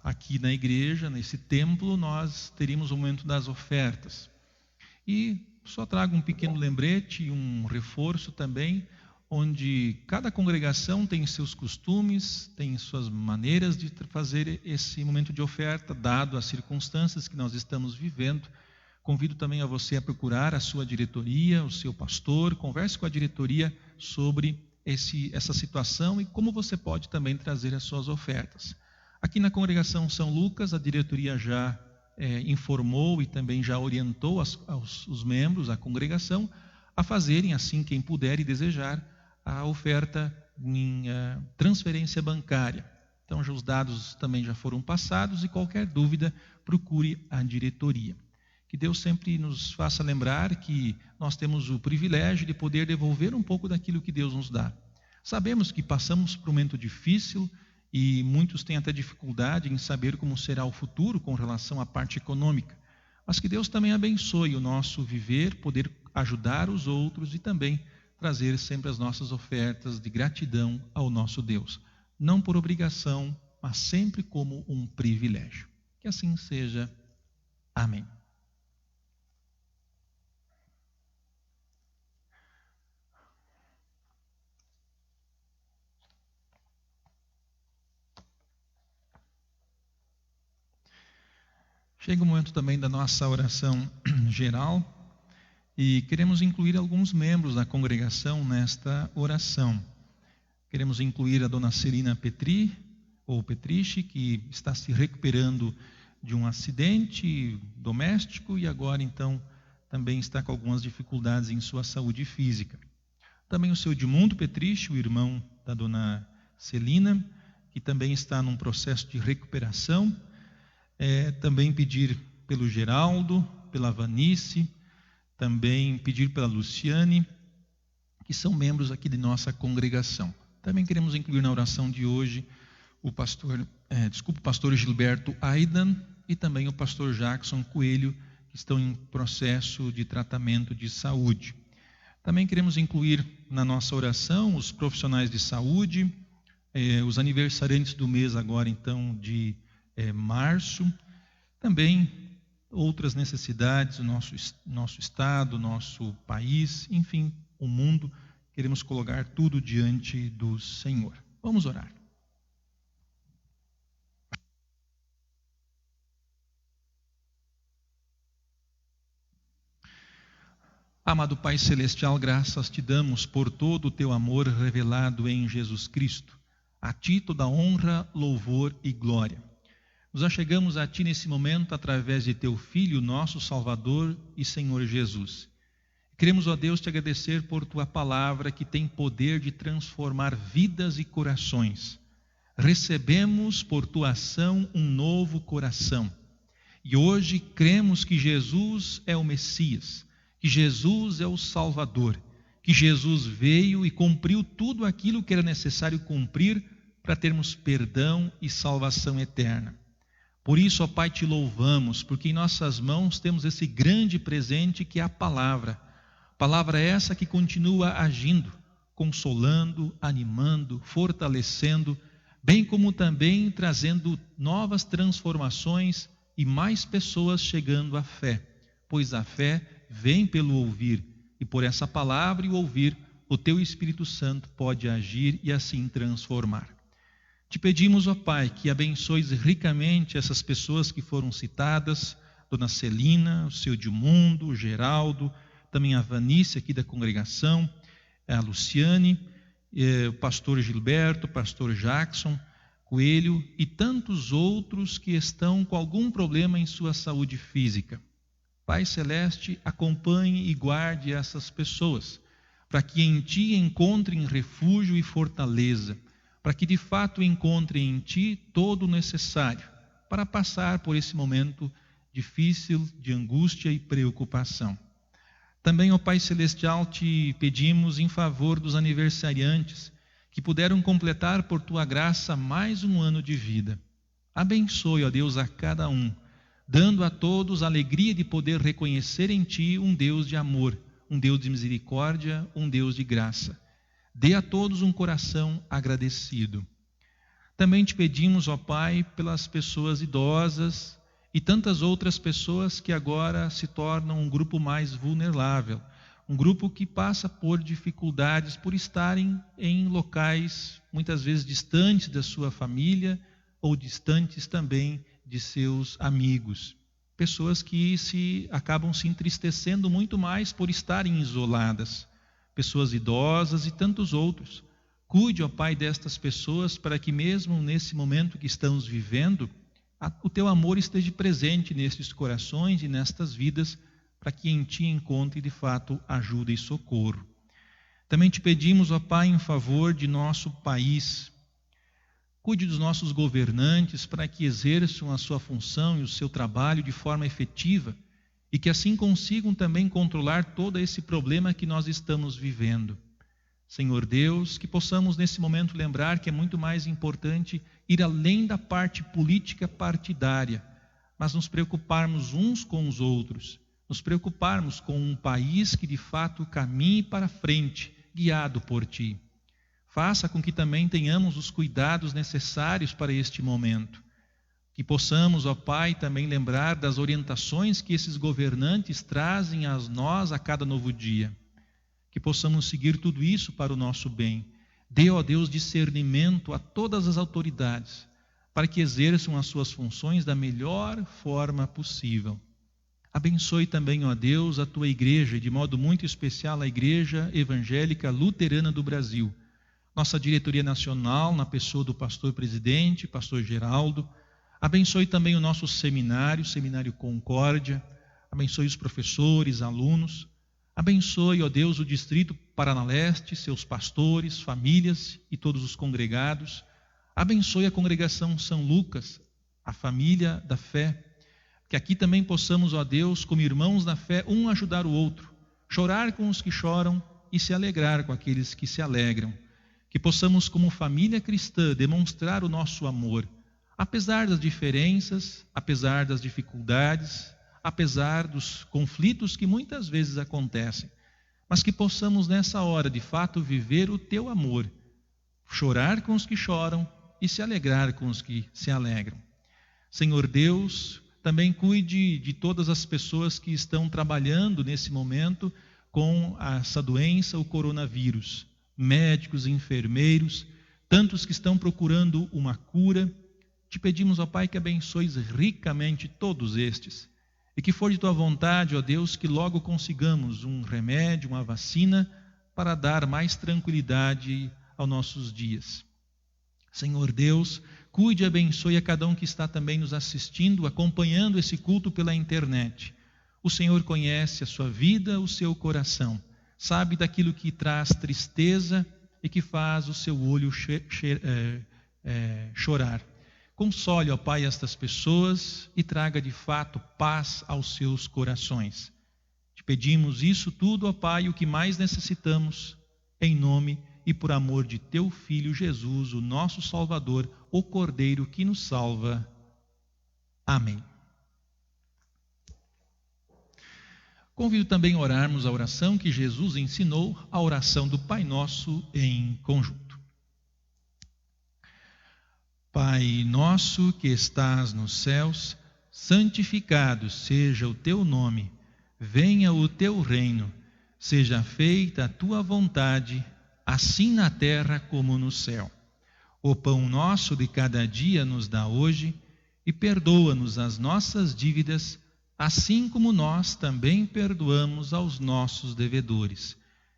Speaker 1: aqui na igreja, nesse templo, nós teríamos o momento das ofertas. E só trago um pequeno lembrete, um reforço também, onde cada congregação tem seus costumes, tem suas maneiras de fazer esse momento de oferta, dado as circunstâncias que nós estamos vivendo. Convido também a você a procurar a sua diretoria, o seu pastor, converse com a diretoria sobre essa situação e como você pode também trazer as suas ofertas. Aqui na congregação São Lucas, a diretoria já informou e também já orientou os membros, a congregação, a fazerem, assim quem puder e desejar, a oferta em transferência bancária. Então, já os dados também já foram passados e qualquer dúvida, procure a diretoria. Que Deus sempre nos faça lembrar que nós temos o privilégio de poder devolver um pouco daquilo que Deus nos dá. Sabemos que passamos por um momento difícil e muitos têm até dificuldade em saber como será o futuro com relação à parte econômica. Mas que Deus também abençoe o nosso viver, poder ajudar os outros e também trazer sempre as nossas ofertas de gratidão ao nosso Deus. Não por obrigação, mas sempre como um privilégio. Que assim seja. Amém. Chega o momento também da nossa oração geral e queremos incluir alguns membros da congregação nesta oração. Queremos incluir a dona Celina Petriche, que está se recuperando de um acidente doméstico e agora então também está com algumas dificuldades em sua saúde física. Também o seu Edmundo Petriche, o irmão da dona Celina, que também está num processo de recuperação. Também pedir pelo Geraldo, pela Vanice, também pedir pela Luciane, que são membros aqui de nossa congregação. Também queremos incluir na oração de hoje o pastor Gilberto Aidan e também o pastor Jackson Coelho, que estão em processo de tratamento de saúde. Também queremos incluir na nossa oração os profissionais de saúde, os aniversariantes do mês agora então de março, também outras necessidades do nosso estado, nosso país, enfim, o mundo. Queremos colocar tudo diante do Senhor. Vamos orar. Amado Pai Celestial, graças te damos por todo o teu amor revelado em Jesus Cristo. A ti toda honra, louvor e glória. Nos achegamos a ti nesse momento através de teu Filho, nosso Salvador e Senhor Jesus. Queremos, ó Deus, te agradecer por tua palavra que tem poder de transformar vidas e corações. Recebemos por tua ação um novo coração. E hoje cremos que Jesus é o Messias, que Jesus é o Salvador, que Jesus veio e cumpriu tudo aquilo que era necessário cumprir para termos perdão e salvação eterna. Por isso, ó Pai, te louvamos, porque em nossas mãos temos esse grande presente que é a palavra. Palavra essa que continua agindo, consolando, animando, fortalecendo, bem como também trazendo novas transformações e mais pessoas chegando à fé. Pois a fé vem pelo ouvir, e por essa palavra e o ouvir, o teu Espírito Santo pode agir e assim transformar. Te pedimos, ó Pai, que abençoes ricamente essas pessoas que foram citadas, dona Celina, o seu Edmundo, o Geraldo, também a Vanice aqui da congregação, a Luciane, o pastor Gilberto, o pastor Jackson Coelho e tantos outros que estão com algum problema em sua saúde física. Pai Celeste, acompanhe e guarde essas pessoas, para que em Ti encontrem refúgio e fortaleza, para que de fato encontrem em Ti todo o necessário para passar por esse momento difícil de angústia e preocupação. Também, ó Pai Celestial, Te pedimos em favor dos aniversariantes, que puderam completar por Tua graça mais um ano de vida. Abençoe, ó Deus, a cada um, dando a todos a alegria de poder reconhecer em Ti um Deus de amor, um Deus de misericórdia, um Deus de graça. Dê a todos um coração agradecido. Também Te pedimos, ó Pai, pelas pessoas idosas e tantas outras pessoas que agora se tornam um grupo mais vulnerável, um grupo que passa por dificuldades por estarem em locais muitas vezes distantes da sua família ou distantes também de seus amigos. Pessoas que acabam se entristecendo muito mais por estarem isoladas. Pessoas idosas e tantos outros. Cuide, ó Pai, destas pessoas para que mesmo nesse momento que estamos vivendo, o Teu amor esteja presente nestes corações e nestas vidas, para que em Ti encontre de fato ajuda e socorro. Também Te pedimos, ó Pai, em favor de nosso país. Cuide dos nossos governantes para que exerçam a sua função e o seu trabalho de forma efetiva e que assim consigam também controlar todo esse problema que nós estamos vivendo. Senhor Deus, que possamos nesse momento lembrar que é muito mais importante ir além da parte política partidária, mas nos preocuparmos uns com os outros, nos preocuparmos com um país que de fato caminhe para frente, guiado por Ti. Faça com que também tenhamos os cuidados necessários para este momento. Que possamos, ó Pai, também lembrar das orientações que esses governantes trazem a nós a cada novo dia. Que possamos seguir tudo isso para o nosso bem. Dê, ó Deus, discernimento a todas as autoridades, para que exerçam as suas funções da melhor forma possível. Abençoe também, ó Deus, a Tua igreja, de modo muito especial a Igreja Evangélica Luterana do Brasil, nossa diretoria nacional, na pessoa do pastor presidente, pastor Geraldo. Abençoe também o nosso seminário, Seminário Concórdia. Abençoe os professores, alunos. Abençoe, ó Deus, o Distrito Paraná Leste, seus pastores, famílias e todos os congregados. Abençoe a congregação São Lucas, a família da fé. Que aqui também possamos, ó Deus, como irmãos na fé, um ajudar o outro, chorar com os que choram e se alegrar com aqueles que se alegram. Que possamos, como família cristã, demonstrar o nosso amor, apesar das diferenças, apesar das dificuldades, apesar dos conflitos que muitas vezes acontecem, mas que possamos nessa hora, de fato, viver o Teu amor, chorar com os que choram e se alegrar com os que se alegram. Senhor Deus, também cuide de todas as pessoas que estão trabalhando nesse momento com essa doença, o coronavírus. Médicos, enfermeiros, tantos que estão procurando uma cura. Te pedimos, ó Pai, que abençoes ricamente todos estes e que for de Tua vontade, ó Deus, que logo consigamos um remédio, uma vacina para dar mais tranquilidade aos nossos dias. Senhor Deus, cuide e abençoe a cada um que está também nos assistindo, acompanhando esse culto pela internet. O Senhor conhece a sua vida, o seu coração. Sabe daquilo que traz tristeza e que faz o seu olho chorar. Console, ó Pai, estas pessoas e traga de fato paz aos seus corações. Te pedimos isso tudo, ó Pai, o que mais necessitamos, em nome e por amor de Teu Filho Jesus, o nosso Salvador, o Cordeiro que nos salva. Amém. Convido também a orarmos a oração que Jesus ensinou, a oração do Pai Nosso em conjunto. Pai nosso que estás nos céus, santificado seja o Teu nome. Venha o Teu reino. Seja feita a Tua vontade, assim na terra como no céu. O pão nosso de cada dia nos dá hoje, e perdoa-nos as nossas dívidas, assim como nós também perdoamos aos nossos devedores.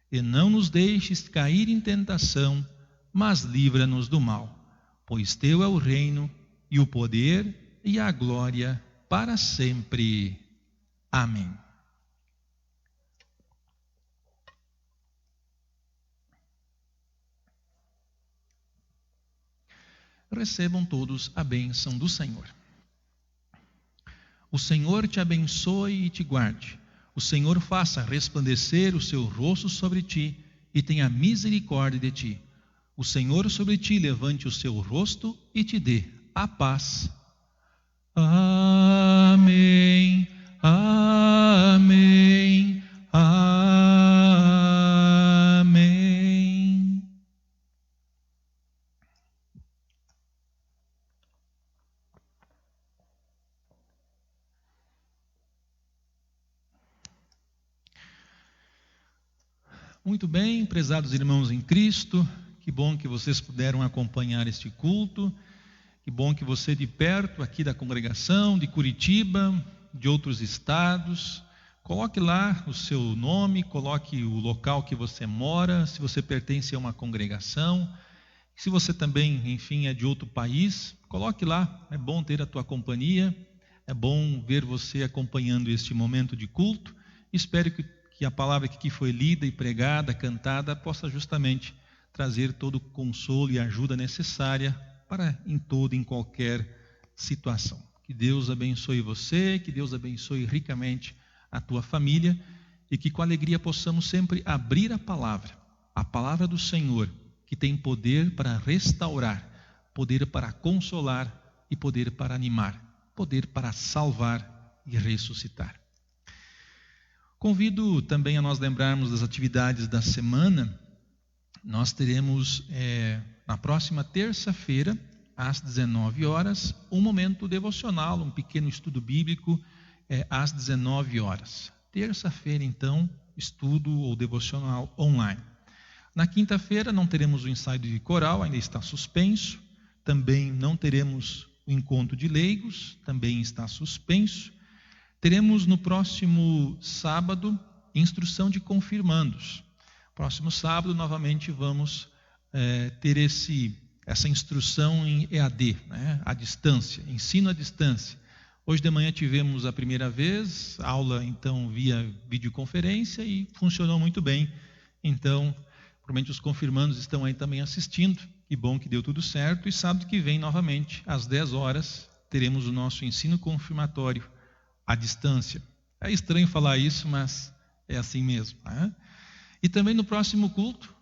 Speaker 1: E não nos deixes cair em tentação, mas livra-nos do mal. Pois Teu é o reino, e o poder, e a glória, para sempre. Amém. Recebam todos a bênção do Senhor. O Senhor te abençoe e te guarde. O Senhor faça resplandecer o seu rosto sobre ti e tenha misericórdia de ti. O Senhor sobre ti levante o seu rosto e te dê a paz. Amém, amém, amém. Muito bem, prezados irmãos em Cristo, que bom que vocês puderam acompanhar este culto. Que bom que você de perto aqui da congregação, de Curitiba, de outros estados, coloque lá o seu nome, coloque o local que você mora, se você pertence a uma congregação, se você também, enfim, é de outro país, coloque lá, é bom ter a tua companhia, é bom ver você acompanhando este momento de culto. Espero que a palavra que aqui foi lida e pregada, cantada, possa justamente trazer todo o consolo e ajuda necessária para em toda, em qualquer situação. Que Deus abençoe você, que Deus abençoe ricamente a tua família e que com alegria possamos sempre abrir a palavra do Senhor, que tem poder para restaurar, poder para consolar e poder para animar, poder para salvar e ressuscitar. Convido também a nós lembrarmos das atividades da semana. Nós teremos na próxima terça-feira, às 19 horas, um momento devocional, um pequeno estudo bíblico, às 19 horas. Terça-feira, então, estudo ou devocional online. Na quinta-feira não teremos o ensaio de coral, ainda está suspenso. Também não teremos o encontro de leigos, também está suspenso. Teremos no próximo sábado, instrução de confirmandos. Próximo sábado, novamente, vamos ter essa instrução em EAD, né? À distância, ensino à distância. Hoje de manhã tivemos a primeira vez, aula então via videoconferência e funcionou muito bem. Então, provavelmente os confirmandos estão aí também assistindo. Que bom que deu tudo certo. E sábado que vem, novamente, às 10 horas, teremos o nosso ensino confirmatório à distância. É estranho falar isso, mas é assim mesmo, né? E também no próximo culto,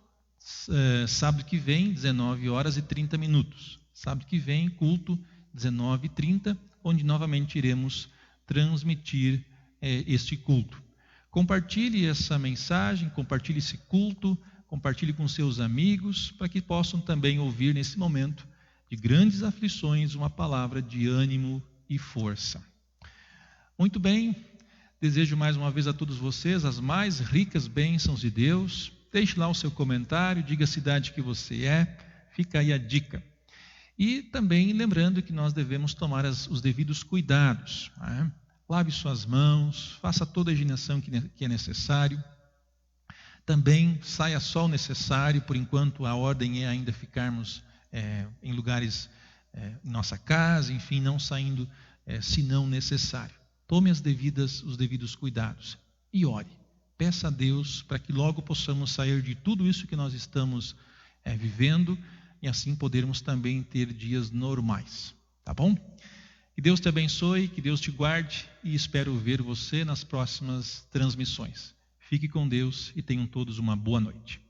Speaker 1: sábado que vem, 19 horas e 30 minutos. Sábado que vem, culto, 19h30, onde novamente iremos transmitir este culto. Compartilhe essa mensagem, compartilhe esse culto, compartilhe com seus amigos, para que possam também ouvir nesse momento de grandes aflições uma palavra de ânimo e força. Muito bem. Desejo mais uma vez a todos vocês as mais ricas bênçãos de Deus. Deixe lá o seu comentário, diga a cidade que você é, fica aí a dica. E também lembrando que nós devemos tomar os devidos cuidados, né? Lave suas mãos, faça toda a higienização que é necessário. Também saia só o necessário, por enquanto a ordem é ainda ficarmos em lugares, em nossa casa, enfim, não saindo se não necessário. Tome os devidos cuidados e ore. Peça a Deus para que logo possamos sair de tudo isso que nós estamos vivendo e assim podermos também ter dias normais. Tá bom? Que Deus te abençoe, que Deus te guarde e espero ver você nas próximas transmissões. Fique com Deus e tenham todos uma boa noite.